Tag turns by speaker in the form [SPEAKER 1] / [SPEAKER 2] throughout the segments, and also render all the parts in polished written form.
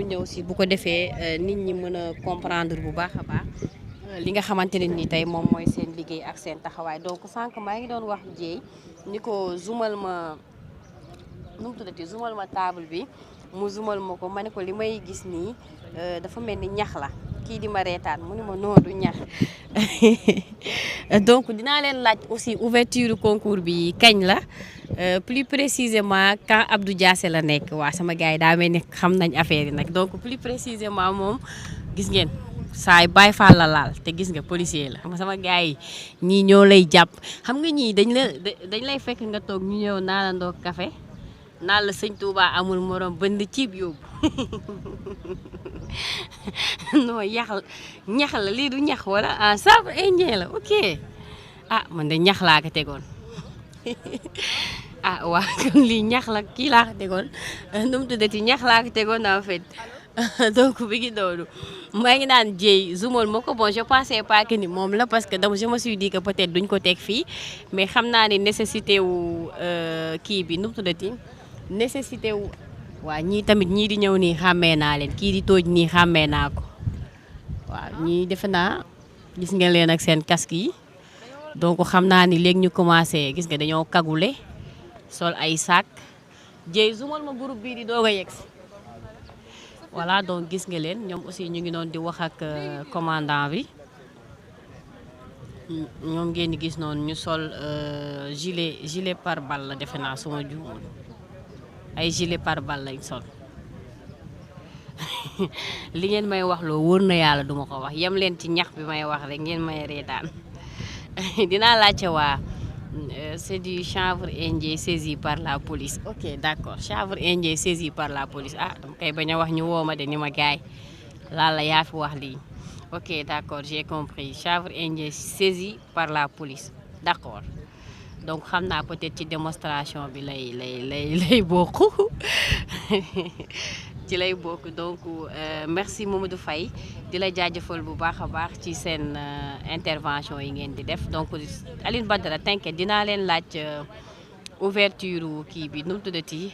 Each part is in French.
[SPEAKER 1] ñëw si bu ko defee nit ñi mën a comprendre bu baax a baax li nga xamante ne ni tey moom mooy seen liggéey ak seen taxawaay donc sànq maa ngi doon wax Dieye ni ko zoomal ma nu mu tuddati zoomal ma table bi mu zoomal ma ko ma ne ko li may gis nii dafa mel ni ñax la kii di ma reetaan mu ne ma non du ñax donc dinaa leen laaj aussi ouverture concours bi kañ la plus précisément quand Abdou Diassé la nekk waa sama gars yi daa mel ni xam nañ affaire yi nag donc plus précisément moom gis ngeen saay Baay Faal la laal te gis nga policier la xam nga sama gars yi ñii ñoo lay jàpp xam nga ñii dañ lay fekk nga toog ñu ñëw naanandoo café naan la sëñ Touba amul morom bënd ciib yóbbu non ñax la lii du ñax wala ah sabre indien la ok ah man de ñax laa ko tegoon ah waa kon lii ñax la kii laa ko tegoon nu mu tuddati ñax laa ko tegoon en fait donc bi ngi doonu maa ngi naan Dieye zoomal ma ko bon je pensais pas que ni moom la parce que donc je me suis dit que peut-être duñ ko teg fii mais xam naa ni nécessité wu kii bi nu mu tuddati nécessité wu waaw ñii tamit ñii di ñëw nii xàmmee naa leen kii di tooj nii xàmmee naa ko waaw ñii defe naa gis nga leen ak seen casque yi donc xam naa ni léegi ñu commencé gis nga dañoo kagule sol ay sac Dieye zoomal ma groupe bii di doog a yegg si voilà donc gis nga leen ñoom aussi ñu ngi doon di wax ak commandant bi ñoom ngeen di gis noonu ñu sol gilet pare-balle la defe naa suma juumul ay gilet pare-balle lañ sol li ngeen may wax loo wóor na yàlla duma ko wax yem leen ci ñax bi may wax rek ngeen may reetaan dinaa laajte waa c'est du chanvre indien saisi par la police ok d'accord chanvre indien saisi par la police ah dama koy bañ a wax ñu woo ma de ni ma gaay laala yaa fi wax lii ok d'accord j'ai compris chanvre indien saisi par la police d'accord donc xam naa peut-être ci démonstration bi lay bokk ci lay bokk donc merci Mamadou Faye di la jaajëfal bu baax a baax ci seen intervention yi ngeen di def donc Aline Badara t'inquiète dinaa leen laaj ouverture kii bi nu mu tuddati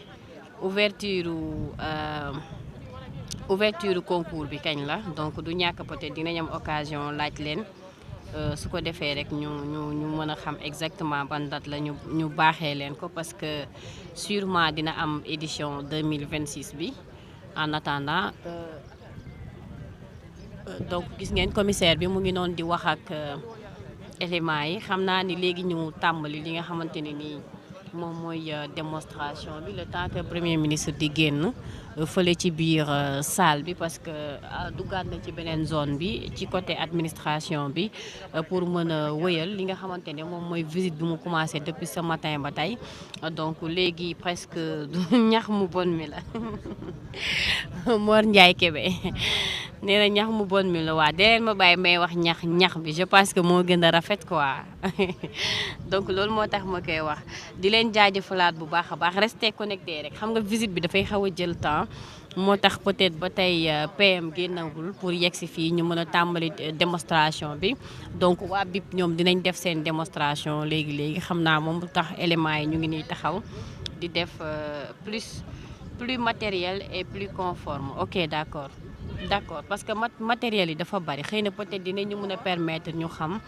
[SPEAKER 1] ouverture concours bi kañ la donc du ñàkk peut-être dinañ am occasion laaj leen su ko defee rek ñu mën a xam exactement ban date la ñu baaxee leen ko parce que sûrement dina am édition 2026 bi en attendant donc gis ngeen commissaire bi mu ngi noonu di wax ak éléments yi xam naa ni léegi ñu tàmbali li nga xamante ne nii moom mooy démonstration bi le temps que premier ministre di génn fële ci biir salle bi parce que duggaat na ci beneen zone bi ci côté administration bi pour mën a wëyal li nga xamante ne moom mooy visite bi mu commencé depuis ce matin ba tey donc léegi presque ñax mu bon mi la Mor Ndiaye Kébé nee na ñax mu bon mi la waa deneen ma bàyyi may wax ñax bi je pense que moo gën a rafet quoi donc loolu moo tax ma koy wax di leen jaajëfalaat bu baax a baax rester connecté rek xam nga visite bi dafay xaw a jël temps moo tax peut-être ba tey PM génnagul pour yegg si fii ñu mën a tàmbali démonstration bi donc waa BIP ñoom dinañ def seen démonstration léegi xam naa moom lu tax éléments yi ñu ngi nii taxaw di def plus matériel et plus conforme ok d'accord parce que matériel yi dafa bari xëy na peut-être dinañu mën a permettre ñu xam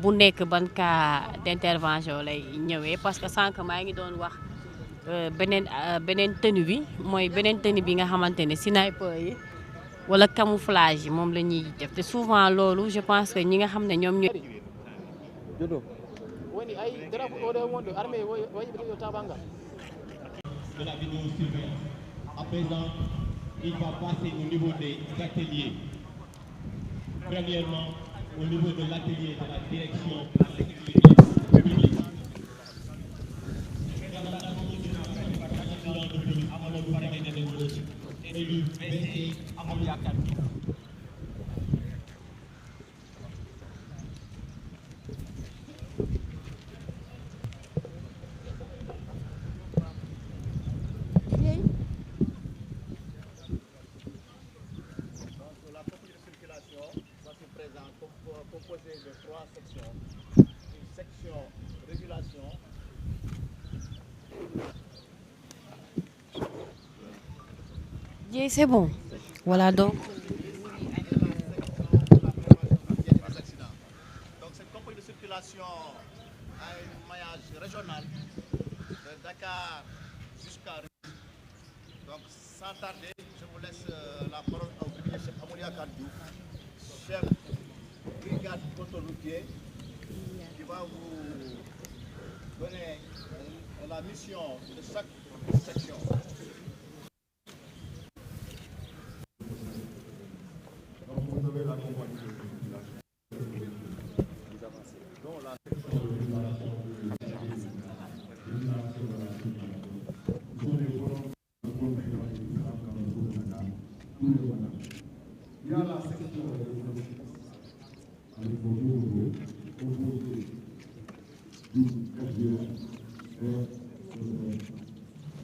[SPEAKER 1] bu nekk ban cas d'intervention lay ñëwee parce que sànq maa ngi doon wax beneen tenue bi mooy beneen tenue bi nga xamante ne sniper yi wala camouflage yi moom la ñuy def te souvent loolu je pense que ñi nga xam ne ñoom ñooy
[SPEAKER 2] de la vidéosurveillance. À présent, il va passer au niveau des ateliers. Premièrement, au niveau de l'atelier de la direction de la sécurité publique. Élu BC Amadou Yakar.
[SPEAKER 3] Composé de 3 sections. Une section régulation.
[SPEAKER 1] Dieye c'est bon Voilà donc.
[SPEAKER 3] Donc cette compagnie de circulation a un maillage régional de Dakar jusqu'à Rufisque. Donc sans tarder, je vous laisse la parole au brigadier chef Amouria Kandou, chef brigade autoroutier, qui va vous donner la mission de chaque section.
[SPEAKER 4] Donc vous avez la compagnie de circulation.
[SPEAKER 3] Donc la
[SPEAKER 4] il y a la section avec vos nouveaux composés du FDO.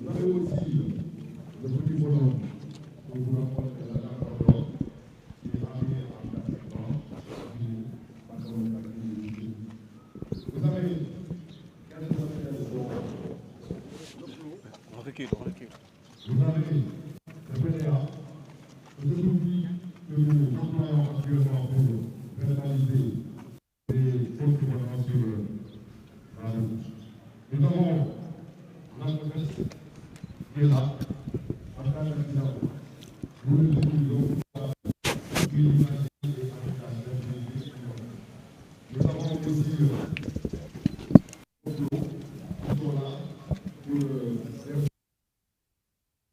[SPEAKER 4] Vous avez aussi le petit bonhomme pour vous rapporter la carte qui est arrivé en 4 ans. Vous avez
[SPEAKER 3] on recule.
[SPEAKER 4] Vous avez le PDA, les outils que nous employons actuellement pour verbaliser les fautes sur la route. Nous avons l'entreprise qui est là, en cas d'accident. Nous les utilisons pour utiliser et application. Nous avons aussi qui sont là pour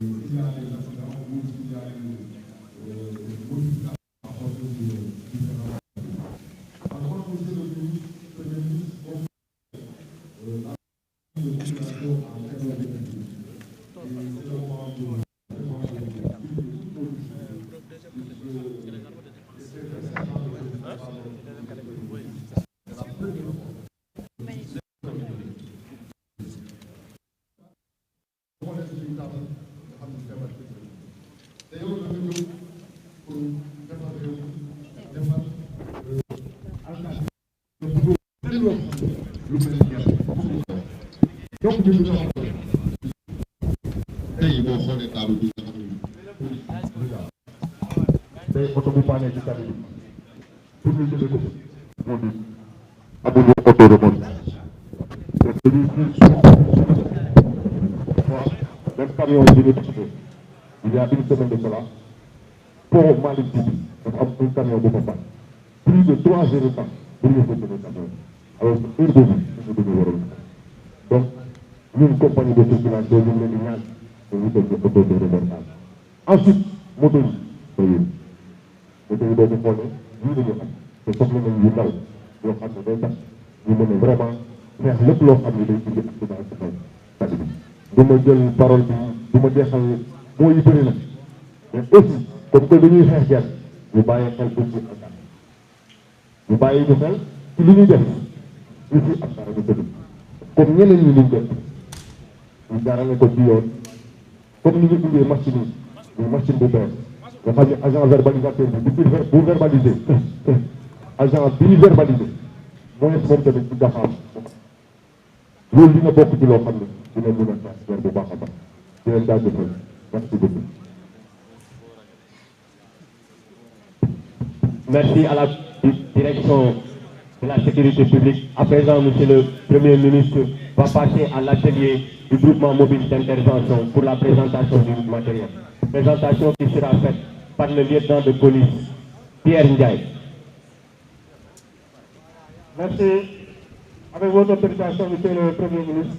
[SPEAKER 4] s'il y a des accidents ou s'il y a des modifications à cause de différents. Par contre, monsieur le ministre, la circulation en termes de et c'est le moment pour donc ñu ngi tey boo xoolee taalu bi nga xam ne tey oto bu paanee ci tali bi pour ñu jëlee ko moo di amuñu auto remorque donc dañuy même camion yi ñu tuddee il y a une semaine de cela pour Malick Diouf dafa am un camion bu fa panne plus de 3 heures de temps pour ñu ko jëlee camion alors que heure boobu ñu dañu waroon donc ñun compagnie de circulation ñu leen di ñaan ñu wutal ñu auto de remorquage ensuite moto yi ba yéen moto yi boo ko xoolee lii dañu am te soxla nañ yu ndaw yoo xam ne day tax ñu mën a vraiment xeex lépp loo xam ne day indi accident ci kaw tali bi du ma jël parole bi du ma jeexal moo yi bëri na mais aussi comme que dañuy xeex jar ñu bàyyi xel bu ci ak ñu bàyyi ñu xel ci li ñuy def ñu ci am dara ñu tëdd comme ñeneen ñi liñ def ñu jaarale ko ci yoon comme ni ñu indee machine yi machine bu bees nga xam ne agent verbalisateur bi bu verbaliser agent bi verbaliser mooy moom tamit ci daxaam loolu dina bokk ci loo xam ne dina mën a tax bu baax a baax di leen jaajëfal merci beaucoup.
[SPEAKER 5] Merci à la direction de la sécurité publique. À présent, monsieur le Premier ministre va passer à l'atelier du groupement mobile d'intervention pour la présentation du matériel. Présentation qui sera faite par le lieutenant de police Pierre Ndiaye.
[SPEAKER 4] Merci. Avec votre autorisation, monsieur le Premier ministre,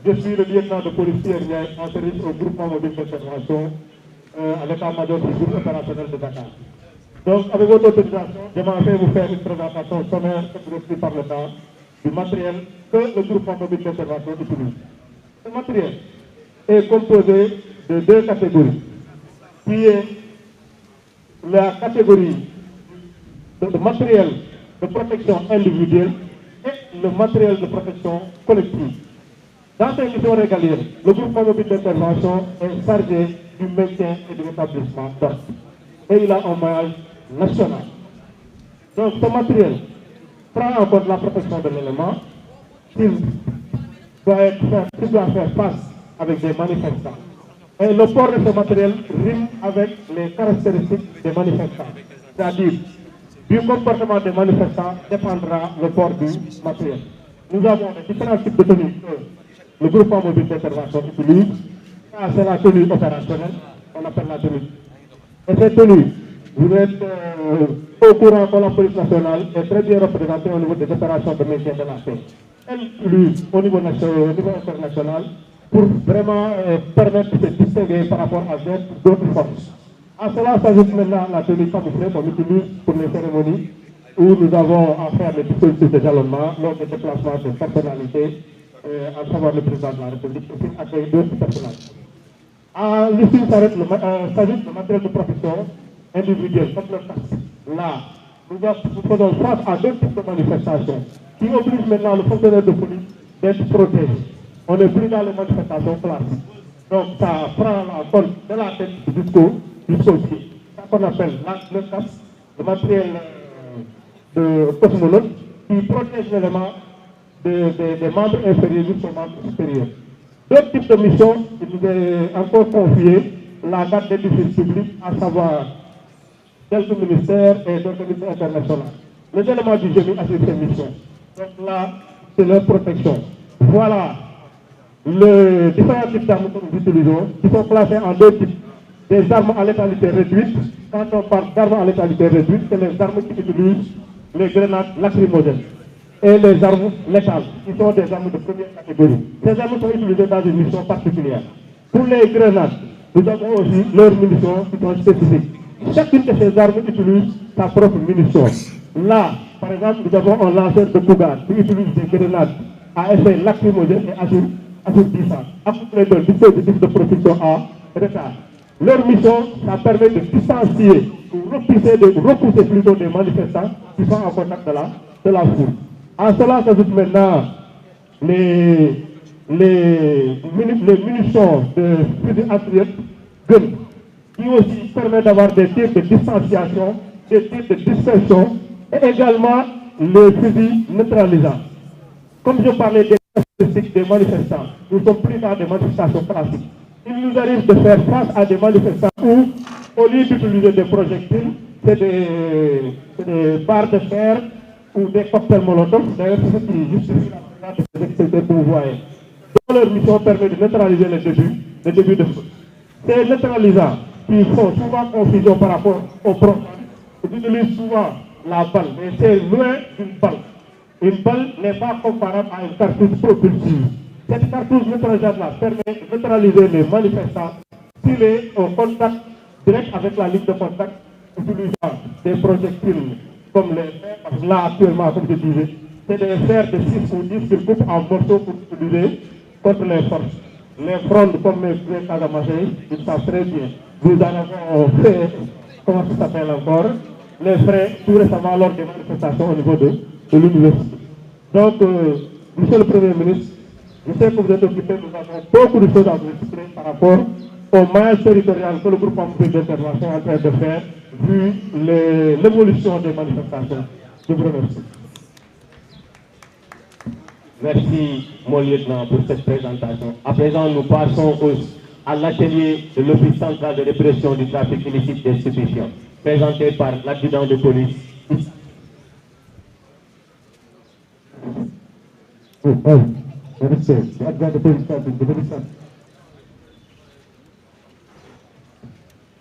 [SPEAKER 4] je suis le lieutenant de police Pierre Ndiaye en service au groupement mobile d'intervention à l'état-major du groupe opérationnel de Dakar. Donc, avec votre autorisation, je m'en vais vous faire une présentation sommaire expliquée par le temps du matériel que le groupement mobile d'intervention utilise. Ce matériel est composé de 2 catégories, qui est la catégorie de matériel de protection individuelle et le matériel de protection collective. Dans ces missions régaliennes, le groupement mobile d'intervention est chargé du maintien et du rétablissement d'ordre. Et il a un maillage national. Donc ce matériel prend en compte la protection de l'élément. S'il doit faire face avec des manifestants Et le port de ce matériel rime avec les caractéristiques des manifestants. C'est-à-dire, du comportement des manifestants dépendra le port du matériel. Nous avons les différents types de tenues que le groupement mobile d'intervention utilise. Ça, c'est la tenue opérationnelle, on appelle la tenue. Et cette tenue, vous êtes au courant que la police nationale est très bien représentée au niveau des opérations de maintien de la paix. Elle utilise au niveau international pour vraiment permettre de se distinguer par rapport à d'autres forces. À cela s'ajoute maintenant la tenue camouflée qu'on utilise pour les cérémonies où nous avons à faire les dispositifs de jalonnement lors des déplacements de personnalités, à savoir le président de la République, et puis avec d'autres personnalités. À l'issue s'ajoute le matériel de protection individuel, comme le casque. Là, nous faisons face à deux types de manifestations qui obligent maintenant le fonctionnaire de police d'être protégé. On n'est plus dans les manifestations classiques. Donc ça prend la compte de la tête jusqu'au pied. C'est ce qu'on appelle le casque, le matériel de cosmonaute qui protège l'élément des membres inférieurs jusqu'aux membres supérieurs. D'autres types de missions, il nous est encore confié la garde des services publics, à savoir quelques ministères et d'organismes internationaux. Les éléments du génie assurent ces missions. Donc là, c'est leur protection. Voilà les différents types d'armes que nous utilisons, qui sont classés en deux types. Des armes à létalité réduite. Quand on parle d'armes à létalité réduite, c'est les armes qui utilisent les grenades lacrymogènes et les armes létales, qui sont des armes de première catégorie. Ces armes sont utilisées dans des missions particulières. Pour les grenades, nous avons aussi leurs munitions qui sont spécifiques. Chacune de ces armes utilise sa propre munition. Là, par exemple, nous avons un lanceur de Cougar qui utilise des grenades à effet lacrymogène et assourdissant, accouplé d'un dispositif de protection à retard. Leur mission, ça permet de distancier ou repousser plutôt des manifestants qui sont en contact de la foule. En cela s'ajoute maintenant les munitions de fusil anti-air gun, qui aussi permet d'avoir des tirs de distanciation, des tirs de dispersion et également les fusils neutralisants. Comme je parlais des caractéristiques des manifestants, nous sommes plus dans des manifestations classiques. Il nous arrive de faire face à des manifestants où, au lieu d'utiliser des projectiles, c'est des barres de fer ou des cocktails molotov, d'ailleurs c'est ce qui justifie la présence des extincteurs que vous voyez. Donc leur mission permet de neutraliser les débuts de feu. Ces neutralisants qui font souvent confusion par rapport au programme, ils utilisent souvent la balle, mais c'est loin d'une balle. Une balle n'est pas comparable à une cartouche propulsive. Cette cartouche neutralisante-là permet de neutraliser les manifestants s'il est au contact direct avec la ligne de contact, utilisant des projectiles comme les fers, parce que là actuellement, comme je disais, c'est des fers de 6 ou 10 qu'ils coupent en morceaux pour utiliser contre les forces. Les frondes comme les frères Casamachés, ils savent très bien. Nous en avons fait, comment ça s'appelle encore, les frais tout récemment lors des manifestations au niveau de l'université. Donc, monsieur le Premier ministre, je sais que vous êtes occupé, nous avons beaucoup de choses à vous expliquer par rapport au maillage territorial que le groupe d'intervention est en train de faire, vu l'évolution des manifestations. Je vous remercie.
[SPEAKER 5] Merci, mon lieutenant, pour cette présentation. À présent, nous passons à l'atelier de l'Office central de répression du trafic illicite des stupéfiants, présenté par l'adjudant de police.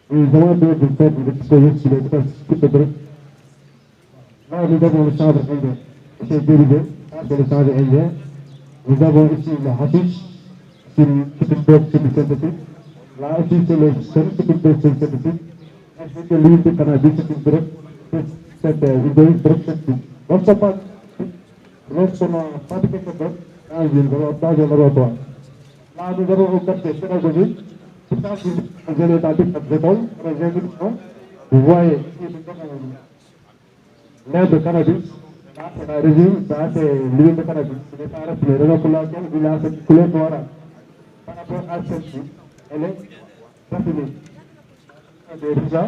[SPEAKER 4] Nous avons deux faire de l'expérience sur les types de drogue. Là, nous avons le chanvre indien. C'est dérivé, c'est le chanvre indien. Nous avons ici le hashish, c'est une drogue synthétique. Là aussi, c'est le sel, c'est une drogue synthétique. Ensuite, l'huile de cannabis, c'est une drogue synthétique. Lorsqu'on a pratiqué cette drogue, dans un laboratoire. Là, nous avons un quartier pédagogique. C'est ça que vous allez dans toutes les écoles, pour les instructions. Vous voyez ici l'air de cannabis. Là, c'est la résine, ça, c'est l'huile de cannabis. C'est la raison pour laquelle il a cette couleur noire. Par rapport à celle-ci, elle est raffinée. C'est ça.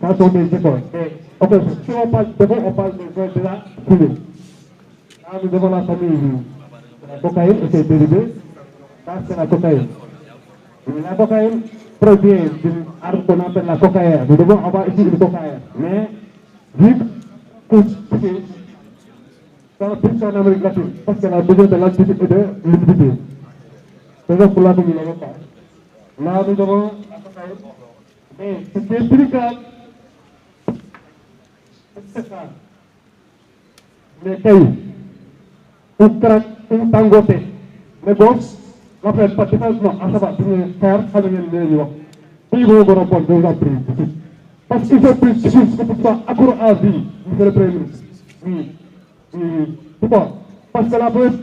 [SPEAKER 4] Quand on est des écoles. Si on parle d'abord, on parle de la fumée. Là, nous avons la famille de la cocaïne et ses dérivés. Ça, c'est la cocaïne. La cocaïne provient d'une arme qu'on appelle la cocaïne. Nous devons avoir ici une cocaïne. Mais, vu que ça pousse en Amérique latine, parce qu'elle a besoin de l'altitude et de l'humidité. C'est ça pour laquelle nous n'avons pas. Là, nous avons la cocaïne. Mais ce qui est plus grave, c'est ça. Les cailloux, ou crack, ou tangoté. Mais bon, la presse pas défensivement, à savoir, pour nous faire, avec les gens. Puis vous vous répondre, je vous en prie. Parce qu'il faut plus que pour ça, à court à vie, monsieur le Premier ministre. Oui. Pourquoi? Parce que la presse,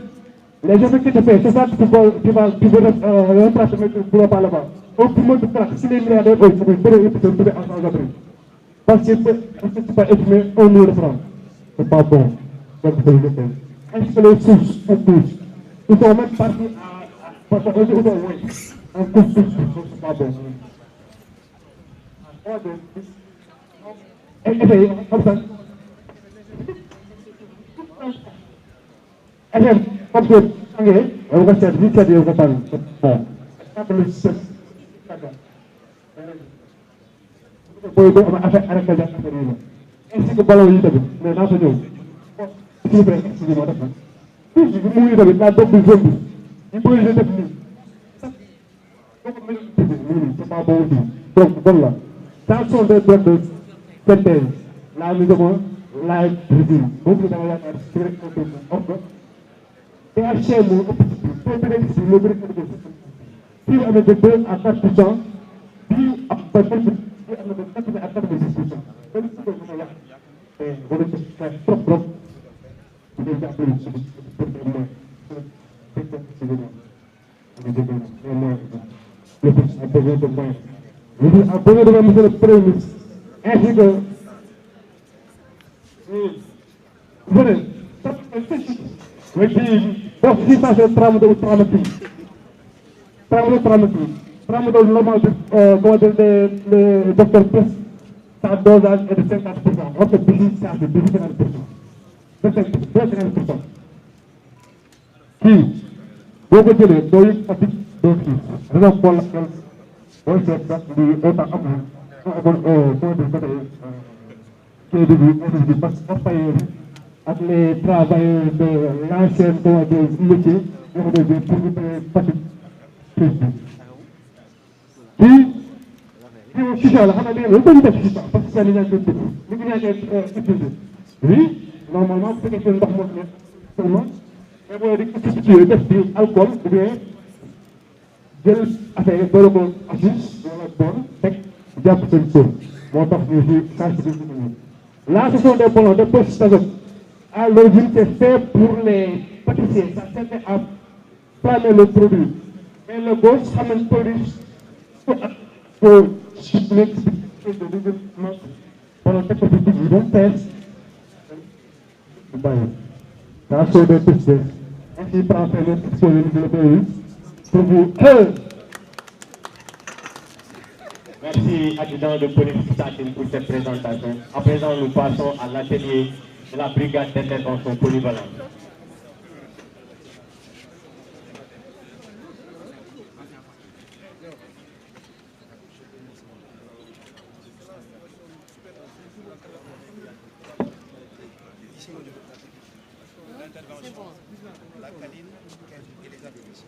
[SPEAKER 4] les gens qui te paient, c'est ça que tu veux retracer pour pas là-bas. Au premier de crack, si les milliardaires, ils vont se trouver en sans-abri. Parce que c'est pas estimé 1 million de francs. C'est pas bon. Est-ce que les sources sont tous? Ils sont même partis à parce que eux sont loin. En tous, c'est pas bon. Et comme ça. Et bien, comme que, on va faire vite, on va parler. Bon. Ainsi que ballon yi tamit mais naa fa ñëw s'il vous plaît excusez-moi def na toujours mu ngi tamit naa doog di zone bi ñu bëri def nii c'est pas bon aussi donc voilà ça sont des drogues de synthèse là nous avons la résine boobu dama yaakaar ci rek offre THC moo ëpp soo bénéficie moo bëri si vous avez de 2 à 4%, puis après am na de 80 à 86%. Même si vous avez vous allez faire trop, vous allez appeler le président a besoin de moyens. Le président a besoin de monsieur le Premier ministre. Ainsi que, venez, mais puis, donc si ça c'est travaux de traumatisme. Travaux de normal, comment dire, le docteur Press, sa dosage est de 50%. Votre bilis, c'est de 50%. 50%. Qui, beaucoup de gens, dont il fatigue, dont il raison pour laquelle, on sait que autant qui est devenu, parce que les travailleurs de l'ancienne métier, ils ont des fatigues. Puis, chicha la xam ne dañu def chicha parce que ça les a été utilisé. Oui, normalement bu fekkee ndox moo nekk seulement mais boo di substituer def ci alcool ou bien jël affaire boole ko assis wala bon teg jàpp seen sóor moo tax ñu ci sensibiliser nit ñi. Là, ce sont des ballons de peroxyde à l'origine, c'est fait pour les pâtissiers, ça sert à planer le produit. Mais le gauche, ça me produit pour supplier de développement pour le texte politique, ils vont faire. Ça, c'est des pistes. Ainsi, pour faire le texte de pays, pour vous.
[SPEAKER 5] Merci, adjudant de police Satine, pour cette présentation. À présent, nous passons à l'atelier de la brigade d'intervention polyvalente.
[SPEAKER 3] La canine et les adultes.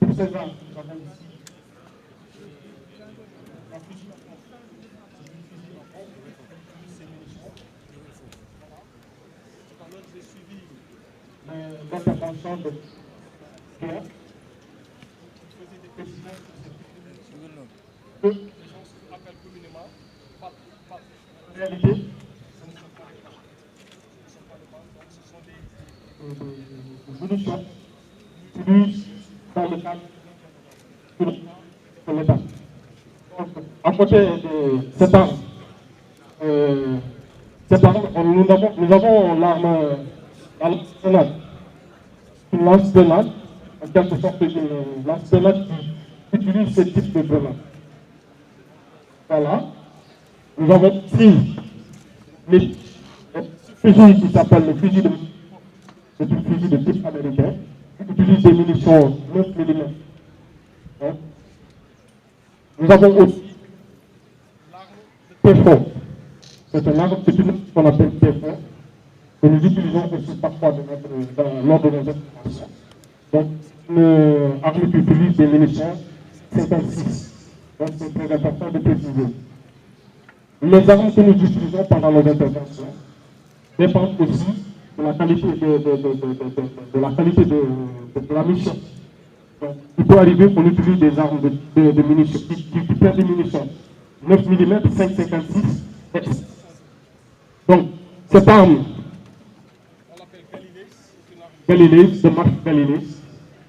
[SPEAKER 4] Pour ces gens, nous avons ici la fusion j'ai suivi l'intervention de Pierre, qui faisait des précisions que les gens appellent communément en réalité, ce ne sont pas des banques, ce ne sont pas des banques, donc ce sont des dans le cadre de l'État. Donc, à côté de cette arme, nous avons l'arme grenade, une lance-grenade, en quelque sorte une lance-grenade qui utilise ce type de grenade. Voilà. Nous avons pris les fusils qui s'appellent le fusil de type américain, qui utilise des munitions 9 mm. Hein? Nous avons aussi TFO. C'est une arme qu'on appelle TFO, que nous utilisons aussi parfois lors de nos interventions. Donc, une arme qui utilise des munitions 56. Donc, c'est très important de préciser. Les armes que nous utilisons pendant nos interventions dépendent aussi de la qualité de la mission. Donc, il peut arriver qu'on utilise des armes de munitions, qui prennent des munitions 9 mm, 5,56. Donc, cette arme, on l'appelle Galilée, de marque Galilée.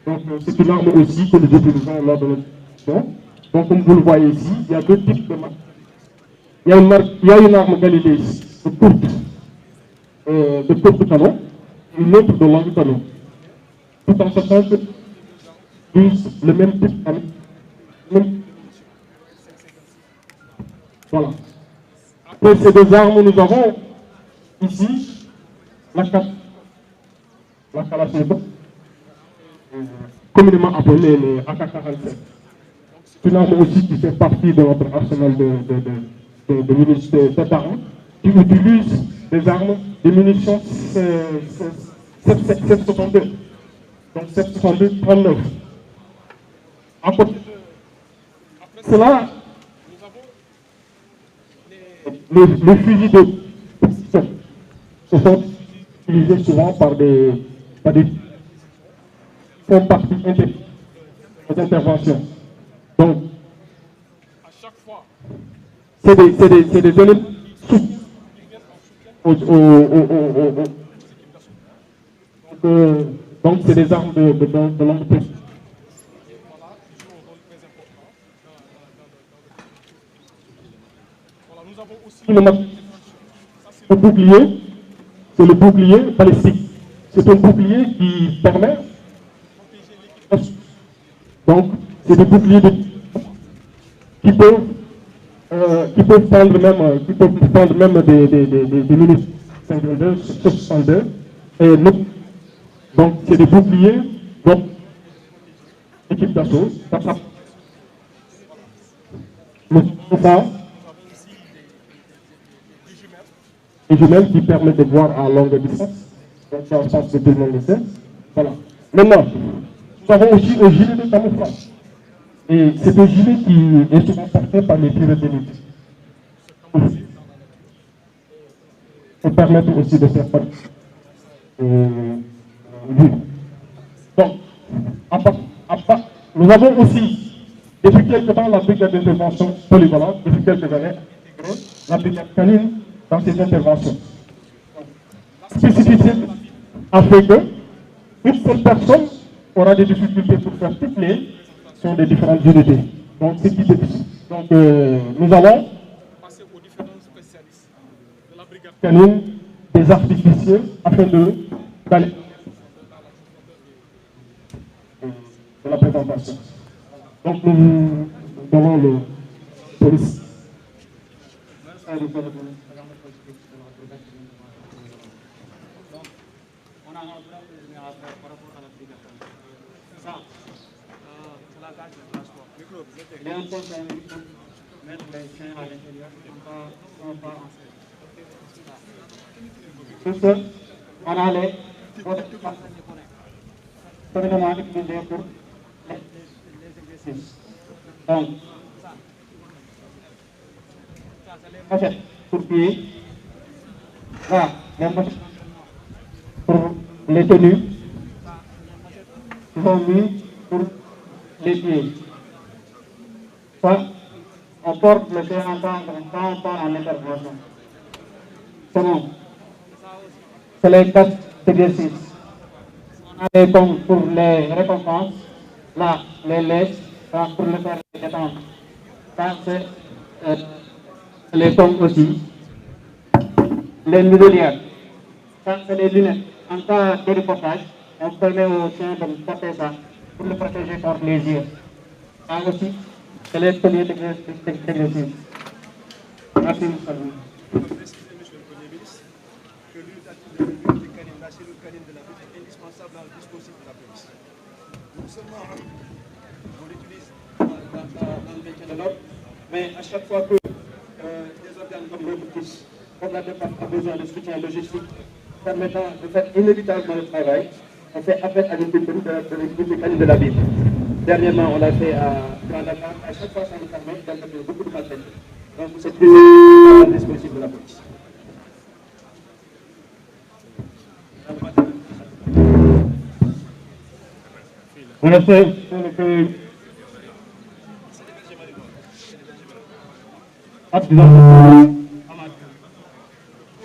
[SPEAKER 4] Donc, c'est une arme aussi que nous utilisons lors de notre mission. Donc, comme vous le voyez ici, il y a deux types de marques. Il y a une arme Galilée de courte canon, et une autre de longue canon. Tout en sachant que utilisent le même type voilà. Après ces deux armes, nous avons ici la Kalachnikov, communément appelée les AK-47. C'est une arme aussi qui fait partie de notre arsenal d'armes, qui utilise des munitions 762. Donc 762, 39. Après cela, les fusils de précision se sont utilisés souvent par des font partie des interventions. Donc, à chaque fois, c'est des éléments donc c'est des armes de longue portée. Nous avons aussi le bouclier, c'est le bouclier balistique. C'est un bouclier qui permet, donc c'est des boucliers qui peuvent prendre même des minutes 52, 62, et donc c'est des boucliers, donc équipe d'assaut, les jumelles qui permettent de voir à longue distance. Donc, ça, je pense que tout le monde le sait. Voilà. Maintenant, nous avons aussi un gilet de camouflage. Et c'est un gilet qui est souvent porté par les tireurs d'élite. Pour permettre aussi de faire face. Donc, nous avons aussi, depuis quelque temps, la brigade d'intervention polyvalente, depuis quelques années, la brigade canine dans ces interventions. La spécificité a fait que une seule personne aura des difficultés pour faire toutes les actions des différentes unités. Donc, c'est qui donc nous allons passer aux différents spécialistes de la brigade canine, des artificiers, afin d'aller de la présentation. Donc, nous avons le police.
[SPEAKER 6] On a un grand plaisir à faire par rapport à l'application. Ça, c'est la carte de transport. Il est important de mettre les chiens à l'intérieur, on va tout ça, on a les communément utilisés pour les exercices. Donc, ça c'est pour pied. Voilà, pour les tenues qui sont mis pour les pieds. Ça, on porte le pied en temps quand on part en intervention. C'est bon. C'est les 4 exercices. On a les comptes pour les récompenses là, les laisses, ça, pour le faire détendre. Ça, c'est les tongs aussi. Les muselières, ça, c'est les lunettes. En cas de reportage, on permet aux chiens de porter ça pour le protéger contre les yeux. Ça aussi, c'est les colliers d'exercice. Merci, monsieur.
[SPEAKER 7] Préciser, monsieur le Premier ministre, que l'unité canine, la cellule canine de la ville est indispensable dans le dispositif de la police. Non seulement on l'utilise dans le maintien de l'ordre, mais à chaque fois que des organes comme le police, comme la défense a besoin de soutien logistique permettant de faire inévitablement le travail, on fait appel à l'unité canine de la ville. Dernièrement, on l'a fait à Grand Dakar. À chaque fois, ça nous permet d'intervenir beaucoup de matériel. Donc, c'est plus dans le dispositif de la police.
[SPEAKER 6] On a fait que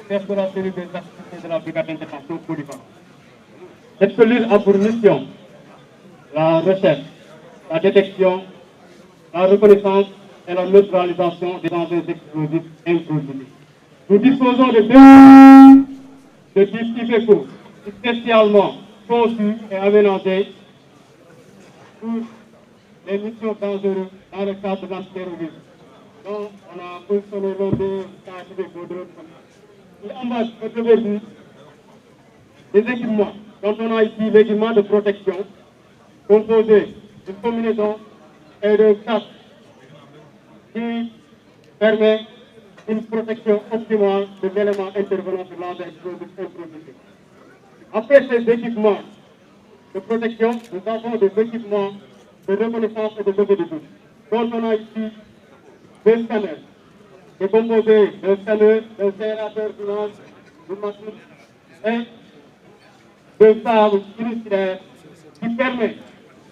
[SPEAKER 6] chef de la cellule des activités de la brigade d'intervention polyvalente. Cette cellule a pour mission la recherche, la détection, la reconnaissance et la neutralisation des enjeux explosifs improvisés. Nous disposons de deux types IFECO spécialement conçus et aménagés pour les missions dangereuses dans le cadre de l'antiterrorisme. Donc, on a positionné l'un des cas IFECO de l'autre côté. Il en va aujourd'hui des équipements dont on a ici l'équipement de protection composé d'une combinaison et de casque qui permet une protection optimale de l'élément intervenant sur l'enjeu explosif improvisé. Après ces équipements de protection, nous avons des équipements de reconnaissance et de levée de doute. Donc on a ici deux scanners, qui sont composés d'un scanner, d'un générateur d'image, d'une machine et de sables uniculaires qui permet,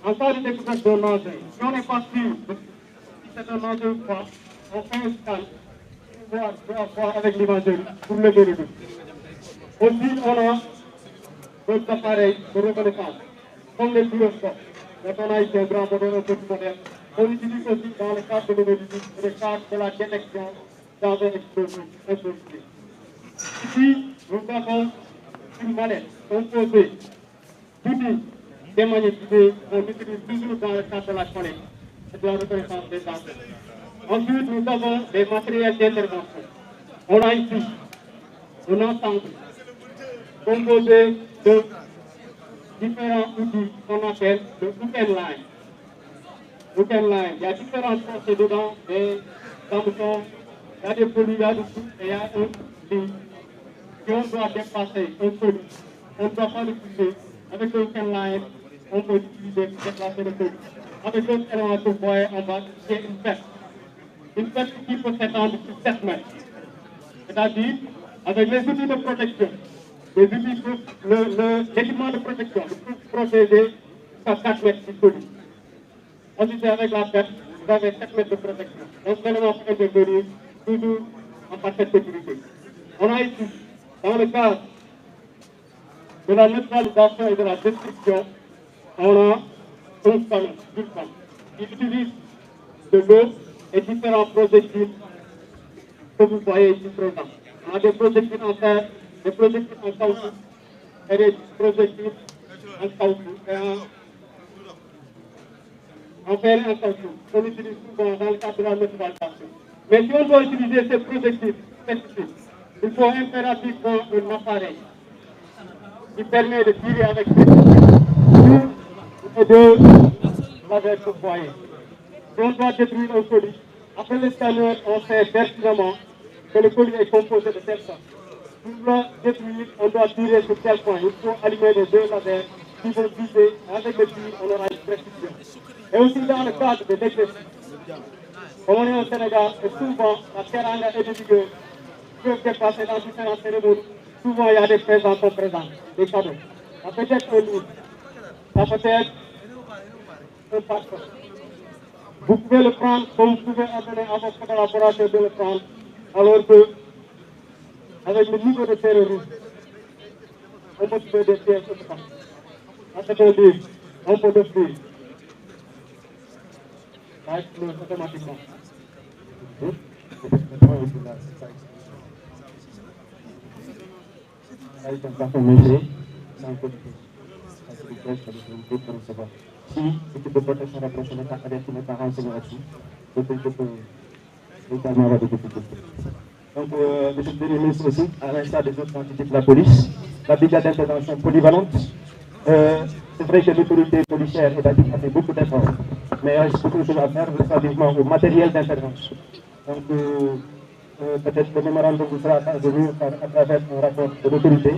[SPEAKER 6] en cas de découverte d'un danger, si on n'est pas sûr si c'est un danger ou pas, on fait un scan pour voir avec l'imagerie pour lever le doute. Aussi, on a d'autres appareils de reconnaissance, comme les gyroscopes. Donc on a ici un grand modèle, un petit modèle. On utilise aussi dans le cadre de lever du doute, dans le cadre de la détection d'enjeux explosifs. Ici, nous avons une mallette composée d'outils démagnétisés qu'on utilise toujours dans le cadre de la collecte et de la reconnaissance des danger. Ensuite, nous avons des matériels d'intervention. On a ici un ensemble composé de différents outils qu'on appelle le hook and line. Hook and line, il y a différentes choses dedans, des hameçons, il y a des polis, il y a des coups et il y a un ligne. Si on doit dépasser un colis, on ne doit pas le pousser. Avec le hook and line, on peut utiliser pour déplacer le colis. Avec l'autre élément que vous voyez en bas, c'est une perte. Une perte qui peut s'étendre sur 7 mètres. C'est-à-dire, avec les outils de protection, l'équipement de protection peut protéger jusqu'à 4 mètres du colis. Ensuite, avec la perte, vous avez 7 mètres de protection. Donc, l'élément peut intervenir toujours en parfaite sécurité. On a ici, dans le cadre de la neutralisation et de la destruction, on a un canon, qui utilise de l'eau et différents projectiles que vous voyez ici présents. On a des projectiles en fer, des projectiles en caoutchouc et des projectiles en caoutchouc et en fer et en caoutchouc qu'on utilise souvent dans le cadre de la neutralisation. Mais si on doit utiliser ces projectiles spécifiques, il faut impérativement un appareil qui permet de tirer avec et de laver ce foyer. Si on doit détruire un colis, après le scanner, on sait pertinemment que le colis est composé de telle sorte. Pour le détruire, on doit tirer sur tel point. Il faut allumer les deux lasers qui vont viser. Avec le tir, on aura une précision. Et aussi dans le cadre de l'exercice, comme on est au Sénégal, et souvent, la teranga et les vigueurs peuvent dépasser dans différentes cérémonies. Souvent, il y a des présents qu'on présente, des cadeaux. Ça peut être un livre, ça peut être un passeport. Vous pouvez le prendre, comme vous pouvez ordonner à votre collaborateur de le prendre, alors que, avec le niveau de terrorisme, on peut trouver des pièces autrement. Ça, c'est un livre, on peut l'offrir. ça explose automatiquement. Avec un carton léger, sans qualité. Si l'équipe de protection rapprochée n'est pas avertie, n'est pas renseignée là-dessus, peut-être que le gouvernement va développer. Donc, monsieur le Premier ministre aussi, à l'instar des autres entités de la police, la brigade d'intervention polyvalente, c'est vrai que l'autorité policière étatique a fait beaucoup d'efforts, mais il reste beaucoup de choses à faire relativement au matériel d'intervention. Donc, peut-être que le mémorandum vous sera parvenu à travers un rapport de l'autorité,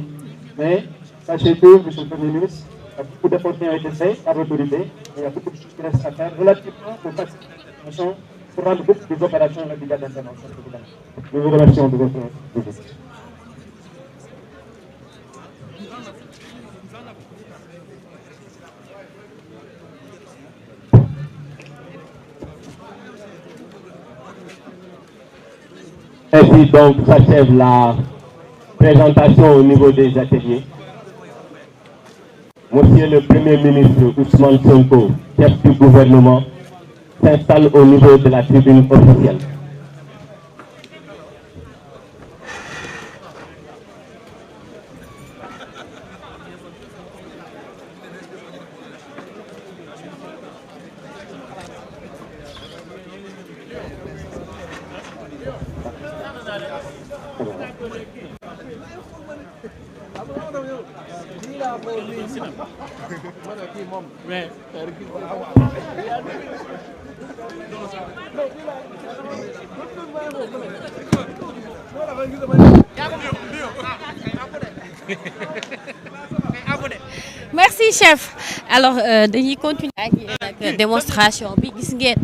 [SPEAKER 6] mais sachez que, monsieur le Premier ministre, beaucoup d'efforts qui ont été faits par l'autorité, et il y a beaucoup de choses qui restent à faire relativement aux facilitations pour rendre beaucoup des opérations à la brigade d'intervention. Nous vous remercions de votre visite.
[SPEAKER 5] Ainsi donc s'achève la présentation au niveau des ateliers. Monsieur le Premier ministre Ousmane Sonko, chef du gouvernement, s'installe au niveau de la tribune officielle.
[SPEAKER 1] Merci chef. Alors dañuy continuer ak yéen ak démonstration bi gis ngeen